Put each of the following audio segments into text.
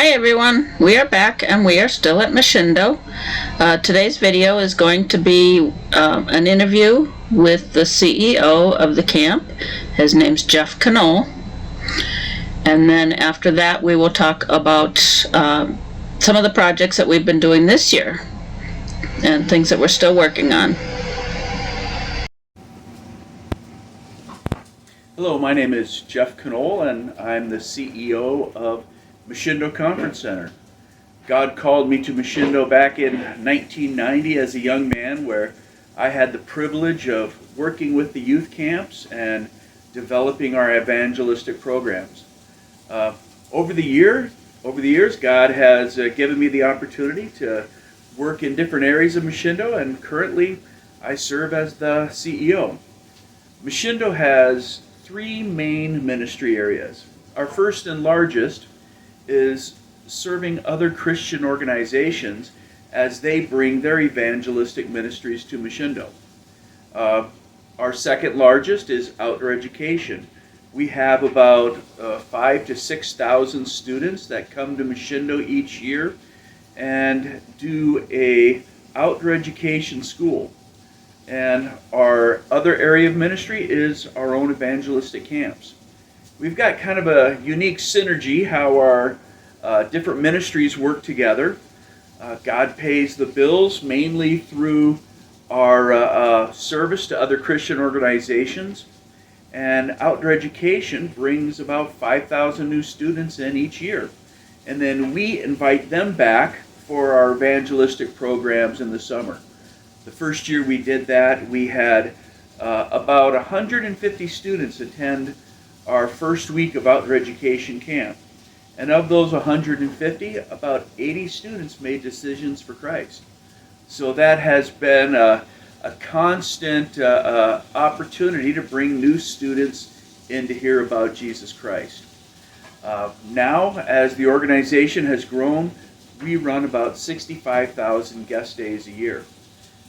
Hi everyone, we are back and we are still at Michindoh. Today's video is going to be an interview with the CEO of the camp. His name's Jeff Knoll. And then after that we will talk about some of the projects that we've been doing this year and things that we're still working on. Hello, my name is Jeff Knoll and I'm the CEO of Michindoh Conference Center. God called me to Michindoh back in 1990 as a young man, where I had the privilege of working with the youth camps and developing our evangelistic programs. Over the years, God has given me the opportunity to work in different areas of Michindoh, and currently I serve as the CEO. Michindoh has three main ministry areas. Our first and largest is serving other Christian organizations as they bring their evangelistic ministries to Michindoh. Our second largest is outdoor education. We have about 5,000 to 6,000 students that come to Michindoh each year and do a outdoor education school. And our other area of ministry is our own evangelistic camps. We've got kind of a unique synergy how our different ministries work together. God pays the bills mainly through our service to other Christian organizations, and outdoor education brings about 5,000 new students in each year. And then we invite them back for our evangelistic programs in the summer. The first year we did that, we had about 150 students attend our first week of outdoor education camp. And of those 150, about 80 students made decisions for Christ. So that has been a constant opportunity to bring new students in to hear about Jesus Christ. Now, as the organization has grown, we run about 65,000 guest days a year.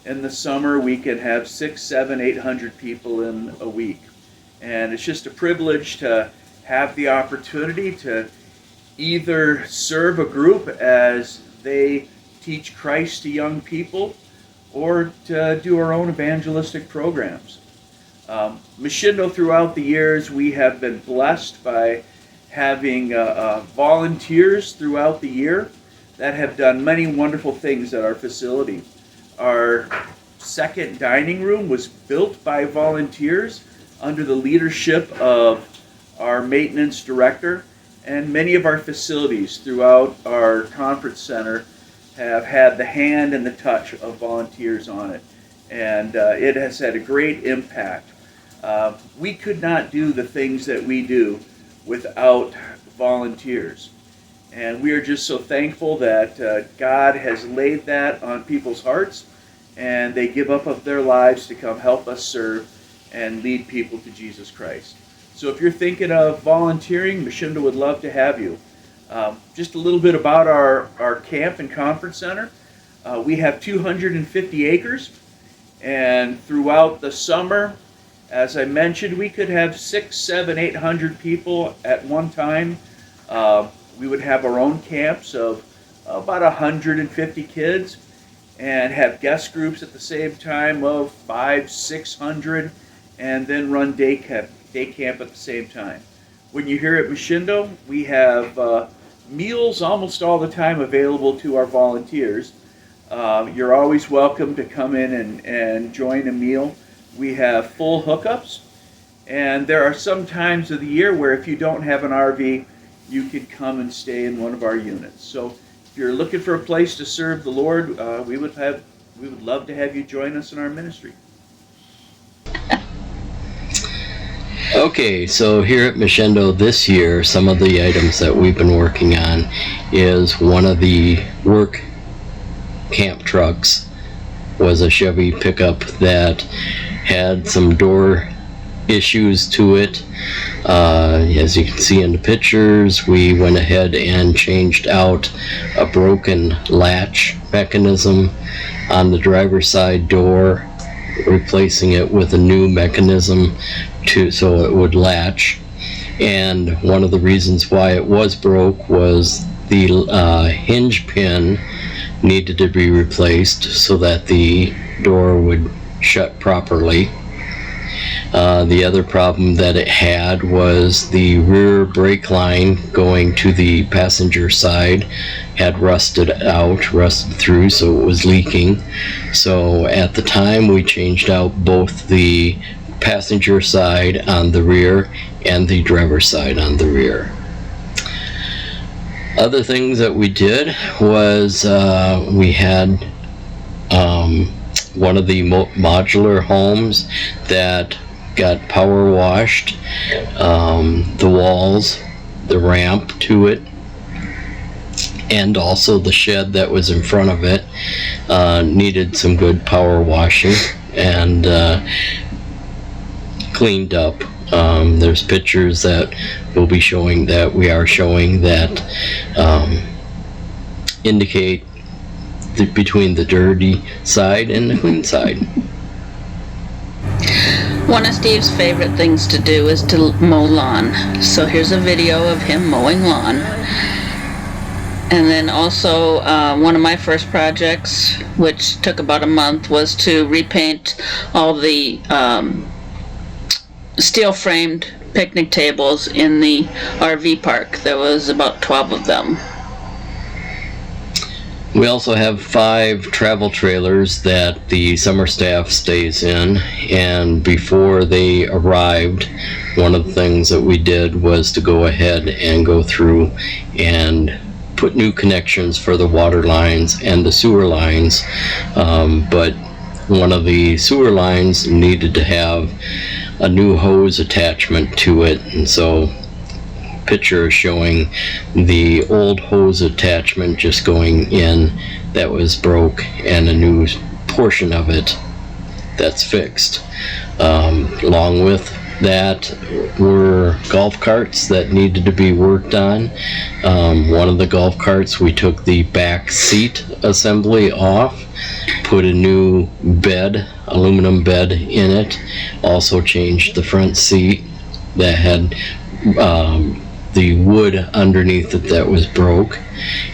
In the summer, we can have 600, 700, 800 people in a week. And it's just a privilege to have the opportunity to either serve a group as they teach Christ to young people, or to do our own evangelistic programs. Michindoh, throughout the years, we have been blessed by having volunteers throughout the year that have done many wonderful things at our facility. Our second dining room was built by volunteers under the leadership of our maintenance director, and many of our facilities throughout our conference center have had the hand and the touch of volunteers on it, and it has had a great impact. We could not do the things that we do without volunteers, and we are just so thankful that God has laid that on people's hearts, and they give up of their lives to come help us serve and lead people to Jesus Christ. So if you're thinking of volunteering, Michindoh would love to have you. Just a little bit about our camp and conference center. We have 250 acres, and throughout the summer, as I mentioned, we could have 600, 700, 800 people at one time. We would have our own camps of about 150 kids, and have guest groups at the same time of 500, 600, and then run day camp at the same time. When you're here at Michindoh, we have meals almost all the time available to our volunteers. You're always welcome to come in and join a meal. We have full hookups, and there are some times of the year where if you don't have an RV, you can come and stay in one of our units. So if you're looking for a place to serve the Lord, we would love to have you join us in our ministry. Okay, so here at Michindoh this year, some of the items that we've been working on is one of the work camp trucks was a Chevy pickup that had some door issues to it. As you can see in the pictures, we went ahead and changed out a broken latch mechanism on the driver's side door, replacing it with a new mechanism so it would latch. And one of the reasons why it was broke was the hinge pin needed to be replaced so that the door would shut properly. The other problem that it had was the rear brake line going to the passenger side had rusted through, so it was leaking. So at the time we changed out both the passenger side on the rear and the driver's side on the rear. Other things that we did was we had one of the modular homes that got power washed. The walls, the ramp to it, and also the shed that was in front of it needed some good power washing and cleaned up. There's pictures that we are showing that indicate between the dirty side and the clean side. One of Steve's favorite things to do is to mow lawn. So here's a video of him mowing lawn. And then also one of my first projects, which took about a month, was to repaint all the steel framed picnic tables in the RV park. There was about 12 of them. We also have 5 travel trailers that the summer staff stays in, and before they arrived, one of the things that we did was to go ahead and go through and put new connections for the water lines and the sewer lines, but one of the sewer lines needed to have a new hose attachment to it, and so picture showing the old hose attachment just going in that was broke and a new portion of it that's fixed. Along with that were golf carts that needed to be worked on. One of the golf carts, we took the back seat assembly off, put a new bed, aluminum bed in it, also changed the front seat that had the wood underneath it that was broke.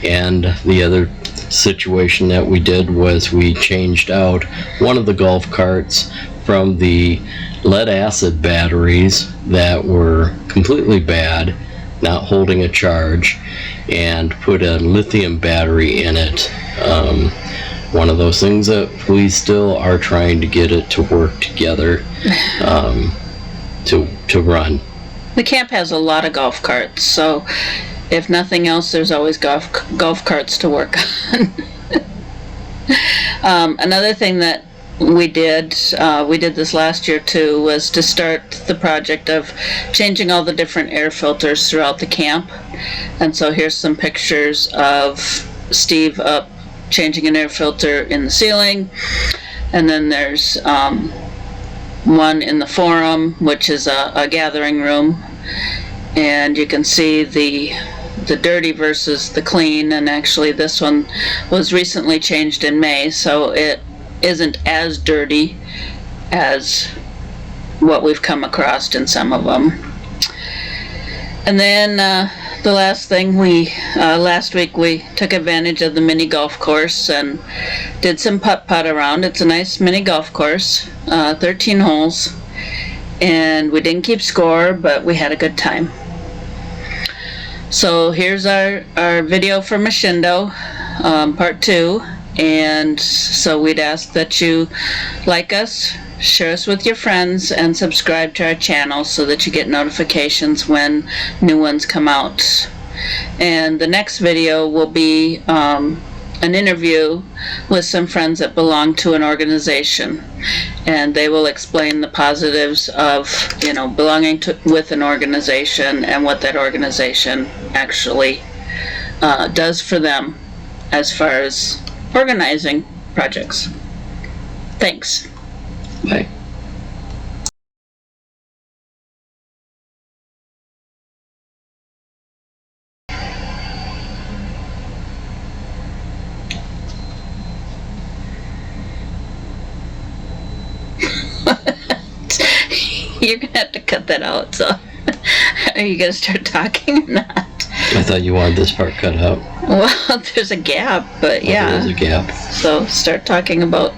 And the other situation that we did was we changed out one of the golf carts from the lead acid batteries that were completely bad, not holding a charge, and put a lithium battery in it. One of those things that we still are trying to get it to work together to run. The camp has a lot of golf carts, so if nothing else, there's always golf carts to work on. Another thing that we did this last year too, was to start the project of changing all the different air filters throughout the camp. And so here's some pictures of Steve up changing an air filter in the ceiling, and then there's one in the forum, which is a gathering room, and you can see the dirty versus the clean. And actually this one was recently changed in May, so it isn't as dirty as what we've come across in some of them. And then the last thing, last week we took advantage of the mini golf course and did some putt-putt around. It's a nice mini golf course, 13 holes, and we didn't keep score, but we had a good time. So here's our video for Michindoh, part 2. And so we'd ask that you like us, share us with your friends, and subscribe to our channel so that you get notifications when new ones come out. And the next video will be an interview with some friends that belong to an organization, and they will explain the positives of belonging with an organization and what that organization actually does for them as far as organizing projects. Thanks. Bye. You're gonna have to cut that out, so are you gonna start talking or not? I thought you wanted this part cut out. Well, there's a gap, but There yeah. is a gap. So start talking about.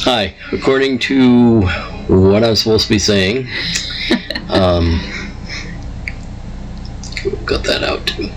Hi. According to what I'm supposed to be saying, cut that out too.